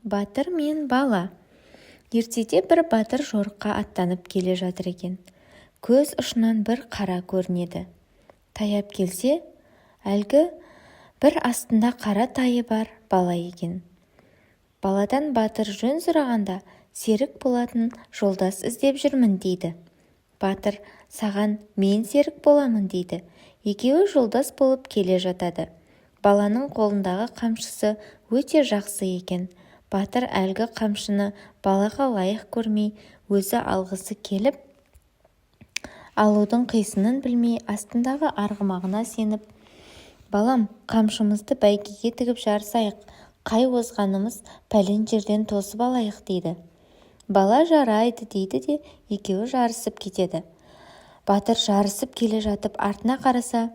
Батыр мен бала. Ертеде бір батыр жорыққа аттанып келе жатыр екен. Көз ұшынан бір қара көрінеді. Таяп келсе, әлгі бір астында қара тайы бар бала екен. Баладан батыр жөн сұрағанда, серік болатын жолдас іздеп жүрмін дейді. Батыр, саған мен серік боламын дейді. Екеуі жолдас болып келе жатады. Баланың қолындағы қамшысы өте жақсы екен. Батыр әлгі қамшыны балаға лайық көрмей, өзі алғысы келіп, алудың қисынын білмей, астындағы арғымағына сеніп, балам, қамшымызды бәйгеге тігіп жарысайық, қай озғанымыз пәлен жерден тосып алайық дейді. Бала жарайды дейді де екеуі жарысып кетеді. Батыр жарысып келе жатып артына қараса,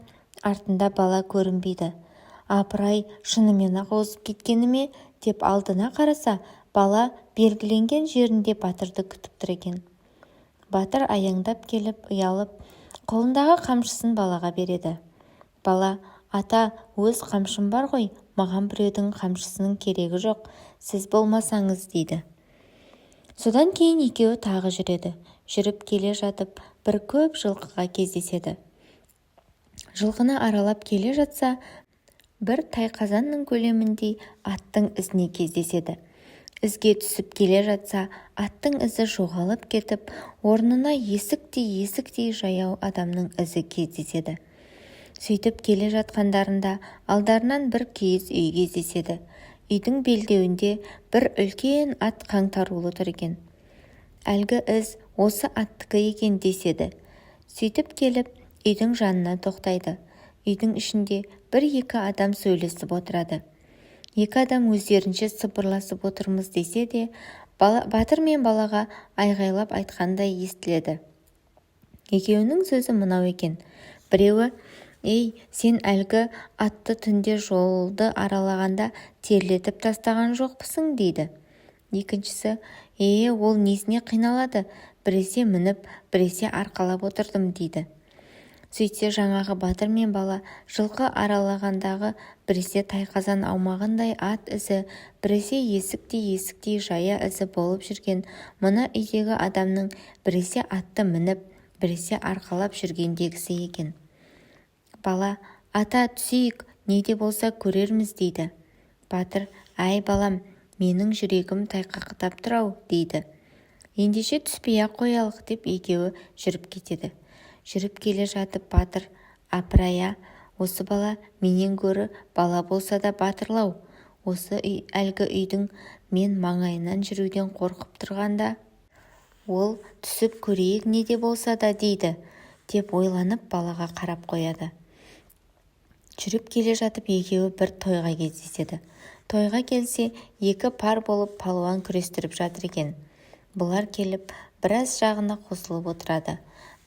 артында бала көрінбейді. Апырай, шынымен-ақ озып кеткені ме деп алдына қараса, бала белгіленген жерінде батырды күтіп тұр екен. Батыр аяңдап келіп, ұялып, қолындағы қамшысын балаға береді. Бала, ата, өз қамшым бар ғой, маған біреудің қамшысының керегі жоқ, сіз болмасаңыз дейді. Содан кейін екеуі тағы жүреді. Жүріп келе жатып, бір көп жылқыға кездеседі. Жылқыны аралап келе жатса, бір тайқазанның көлеміндей аттың ізіне кездеседі. Ізге түсіп келе жатса, аттың ізі жоғалып кетіп, орнына есіктей жаяу адамның ізі кездеседі. Сөйтіп келе жатқандарында алдарынан бір киіз үй кездеседі. Үйдің белдеуінде бір үлкен ат қаңтарулы тұр екен. Әлгі із осы аттікі екен деседі. Сөйтіп келіп, үйдің жанына тоқтайды. Үйдің ішінде бір-екі адам сөйлесіп отырады. Екі адам өздерінше сыбырласып отырмыз десе де, батыр мен балаға айғайлап айтқандай естіледі. Екеуінің сөзі мынау екен. Біреуі, ей, сен әлгі атты түнде жолды аралағанда терлетіп тастаған жоқпысың дейді. Екіншісі, ол несіне қиналады, біресе мініп, біресе арқалап отырдым дейді. Сөйтсе жаңағы батыр мен бала жылқы аралағандағы біресе тайқазан аумағындай ат ізі, біресе есіктей жая ізі болып жүрген мына үйдегі адамның біресе атты мініп, біресе арқалап жүргендегісі екен. Бала, ата, түсейік, не де болса көрерміз дейді. Батыр, әй балам, менің жүрегім тайқақтап тұр-ау дейді. Ендеше түспей-ақ қоялық деп екеуі жүріп кетеді. Жүріп келе жатып батыр, апырая, осы бала менен гөрі бала болса да батырлау. Осы әлгі үйдің мен маңайынан жүруден қорқып тұрғанда, ол түсіп көрейік не де болса да дейді, деп ойланып балаға қарап қояды. Жүріп келе жатып екеуі бір тойға кездеседі. Тойға келсе, екі пар болып палуан күрестіріп жатыр екен. Бұлар келіп, біраз жағына қосылып отырады.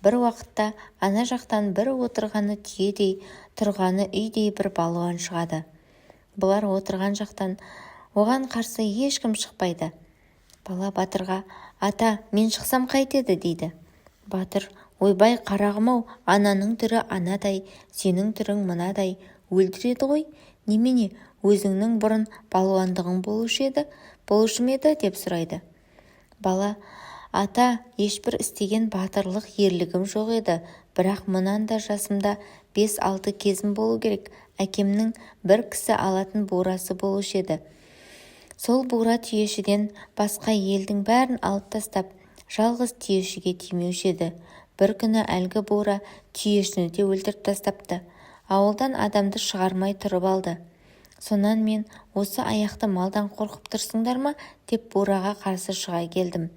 Бір уақытта ана жақтан бір отырғаны түйедей, тұрғаны үйдей бір балуан шығады. Бұлар отырған жақтан оған қарсы ешкім шықпайды. Бала батырға, ата, мен шықсам қайтеді дейді. Батыр, ойбай қарағым-ау, ананың түрі анадай, сенің түрің мынадай, өлтіреді ғой. Немене, өзіңнің бұрын балуандығың болушы ме еді деп сұрайды. Бала, ата, ешбір істеген батырлық ерлігім жоқ еді, бірақ мұнан да жасымда 5-6 кезім болу керек. Әкемнің бір кісі алатын бурасы болушы еді. Сол бура түйешіден басқа елдің бәрін алып тастап, жалғыз түйешіге тимеуші еді. Бір күні әлгі бура түйешіні де өлтіріп тастапты. Ауылдан адамды шығармай тұрып алды. Сонан мен, осы аяқты малдан қорқып тұрсыңдар ма, деп бураға қарсы шыға келдім.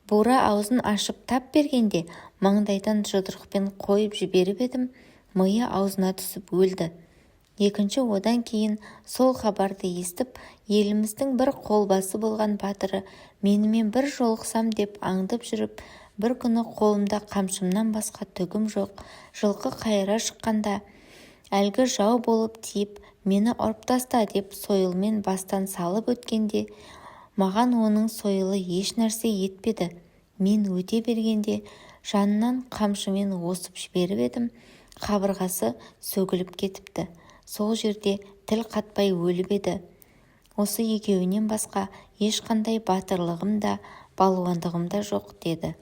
Бура аузын ашып тап бергенде, маңдайдан жұдырықпен қойып жіберіп едім, миы аузына түсіп өлді. Екінші одан кейін сол хабарды естіп, еліміздің бір қолбасы болған батыры менімен бір жолықсам деп аңдып жүріп, бір күні қолымда қамшымнан басқа түгім жоқ, жылқы қайыра шыққанда, әлгі жау болып тиіп, мені ұрып таста деп сойылмен бастан салып өткенде, маған оның сойылы еш нәрсе етпеді. Мен өте бергенде жанынан қамшымен осып жіберіп едім, қабырғасы сөгіліп кетіпті. Сол жерде тіл қатпай өліп еді. осы екеуінен басқа ешқандай батырлығым да балуандығым да жоқ деді.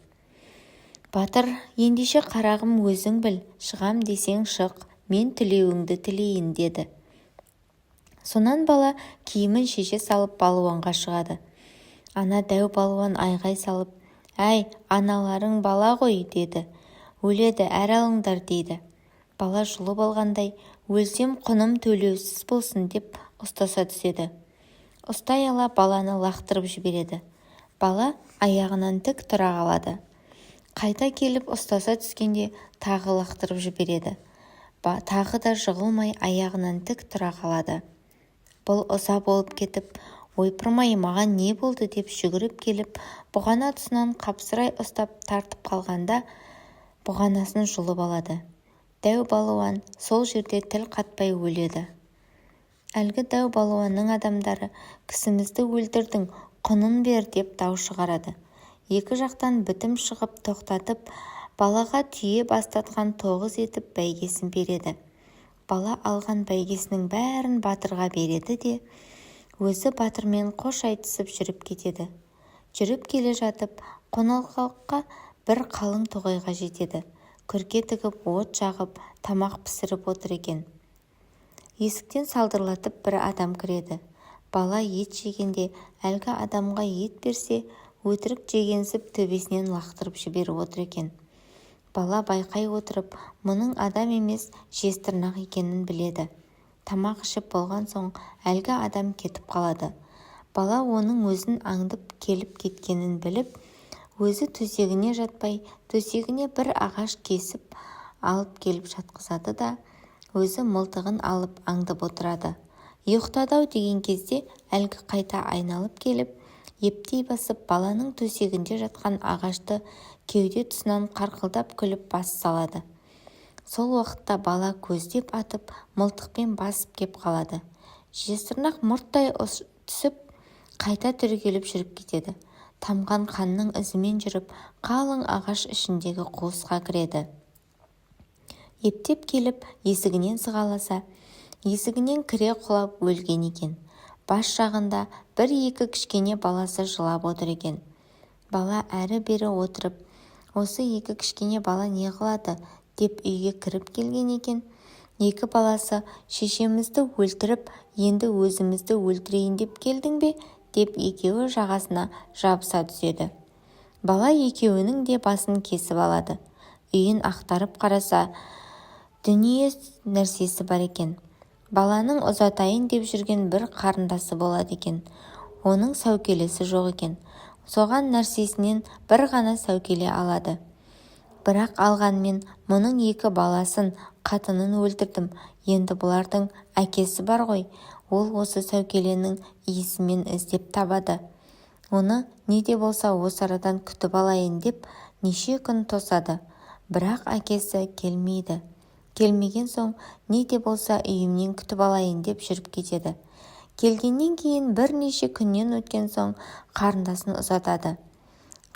Батыр, ендеше қарағым өзің біл, шығам десең шық, мен тілеуіңді тілейін деді. Сонан бала киімін шеше салып балуанға шығады. Ана дәу балуан айғай салып, әй, аналарың бала ғой деді. Өледі, әр алыңдар дейді. Бала жұлып алғандай, өлсем құным төлеусіз болсын деп ұстаса түседі. Ұстай ала баланы лақтырып жібереді. Бала аяғынан тік тұра қалады. Қайта келіп ұстаса түскенде тағы лақтырып жібереді. Тағы да жығылмай аяғынан тік тұра қалады. Бұл ыза болып кетіп, ойпырмай, маған не болды деп жүгіріп келіп, бұғана тұсынан қапсырай ұстап тартып қалғанда бұғанасын жұлып алады. Дәу балуан сол жерде тіл қатпай өледі. Әлгі дәу балуанның адамдары, кісімізді өлтірдің, құнын бер деп дау шығарады. Екі жақтан бітім шығып тоқтатып, балаға түйе бастатқан 9 етіп бәйгесін береді. Бала алған бәйгесінің бәрін батырға береді де, өзі батырмен қош айтысып жүріп кетеді. Жүріп келе жатып, қоналқалыққа бір қалың тоғайға жетеді. Күрке тігіп, от жағып, тамақ пісіріп отыр екен. Есіктен салдырлатып бір адам кіреді. Бала ет жегенде әлгі адамға ет берсе, өтірік жегенсіп төбесінен лақтырып жіберіп отыр екен. Бала байқай отырып, мұның адам емес, жезтырнақ екенін біледі. Тамақ ішіп болған соң әлгі адам кетіп қалады. Бала оның өзін аңдып келіп кеткенін біліп, өзі төсегіне жатпай, төсегіне бір ағаш кесіп алып келіп жатқызады да, өзі мылтығын алып аңдып отырады. Ұйықтады-ау деген кезде әлгі қайта айналып келіп, ептей басып баланың төсегінде жатқан ағашты кеуде тұсынан қарқылдап күліп бас салады. Сол уақытта бала көздеп атып, мылтықпен басып кеп қалады. Жезтырнақ мұрттай түсіп, қайта түрегеліп жүріп кетеді. Тамған қанның ізімен жүріп, қалың ағаш ішіндегі қуысқа кіреді. Ептеп келіп, есігінен сығаласа, есігінен кіре құлап өлген екен. Бас жағында бір-екі кішкене баласы жылап отыр екен. Бала әрі-бері отырып, осы екі кішкене бала не қылады деп үйге кіріп келген екен. Екі баласы, шешемізді өлтіріп, енді өзімізді өлтірейін деп келдің бе? Деп екеуі жағасына жабыса түседі. Бала екеуінің де басын кесіп алады. Үйін ақтарып қараса, дүние нәрсесі бар екен. Баланың ұзатайын деп жүрген бір қарындасы болады екен. Оның сәукелесі жоқ екен. Соған нәрсесінен бір ғана сәукеле алады. Бірақ алғанмен мұның екі баласын, қатынын өлтірдім. Енді бұлардың әкесі бар ғой. Ол осы сәукеленің иісімен іздеп табады. Оны не де болса осы арадан күтіп алайын деп неше күн тосады. Бірақ әкесі келмейді. Келмеген соң не де болса үйімнен күтіп алайын деп жүріп кетеді. Келгеннен кейін бірнеше күннен өткен соң қарындасын ұзатады.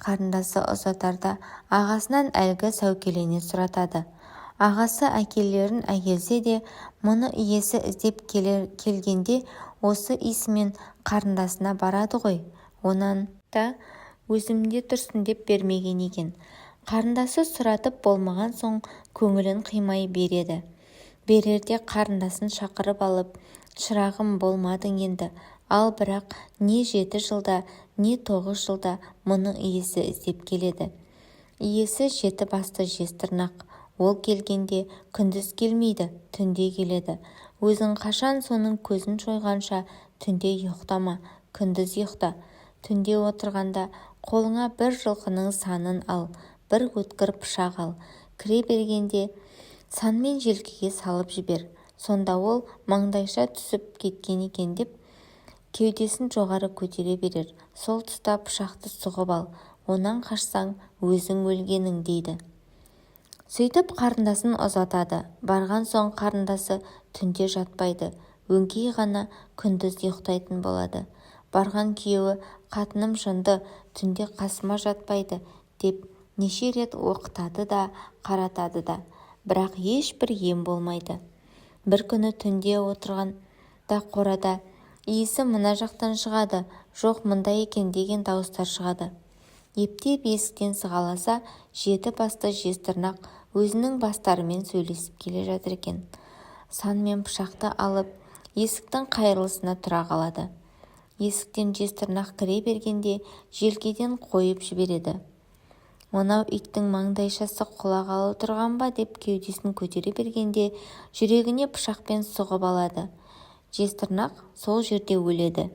Қарындасы ұзатарда ағасынан әлгі сәукелене сұратады. Ағасы әкелерін әкелсе де, мұны иесі іздеп келгенде осы иісімен қарындасына барады ғой. Онан да өзімде тұрсын деп бермеген екен. Қарындасы сұратып болмаған соң көңілін қимай береді. Берерде қарындасын шақырып алып, шырағым болмадың енді, ал бірақ не 7 жылда, не 9 жылда мұның иесі іздеп келеді. Иесі 7 басты жезтырнақ. Ол келгенде күндіз келмейді, түнде келеді. Өзің қашан соның көзін шойғанша түнде ұйықтама, күндіз ұйықта. Түнде отырғанда қолыңа бір жылқының санын ал, бір өткір пышақ ал. Кіре бергенде санмен желкеге салып жібер. Сонда ол маңдайша түсіп кеткен екен деп кеудесін жоғары көтере берер. Сол тұста пышақты сұғып ал. Онан қашсаң өзің өлгенің дейді. Сөйтіп қарындасын ұзатады. Барған соң қарындасы түнде жатпайды. Өңкей ғана күндіз ұйықтайтын болады. Барған күйеуі, қатыным жынды, түнде қасыма жатпайды деп неше рет оқытады да, қаратады да. Бірақ ешбір ем болмайды. Бір күні түнде отырғанда қорада иісі мына жақтан шығады, жоқ мында екен деген дауыстар шығады. Ептеп есіктен сығаласа, жеті басты жезтырнақ өзінің бастарымен сөйлесіп келе жатыр екен. Сан мен пышақты алып, есіктің қайырлысына тұра қалады. Есіктен жезтырнақ кіре бергенде желкеден қойып жібереді. Мынау иттің маңдайшасы құлағалы тұрған ба деп кеудесін көтере бергенде жүрегіне пышақпен сұғып алады. Жезтырнақ сол жерде өледі.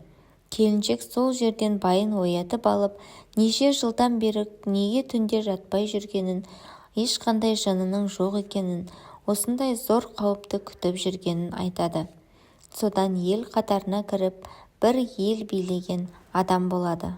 Келіншек сол жерден байын оятып алып, неше жылдан бері неге түнде жатпай жүргенін, ешқандай жынының жоқ екенін, осындай зор қауіпті күтіп жүргенін айтады. Содан ел қатарына кіріп, бір ел билеген адам болады.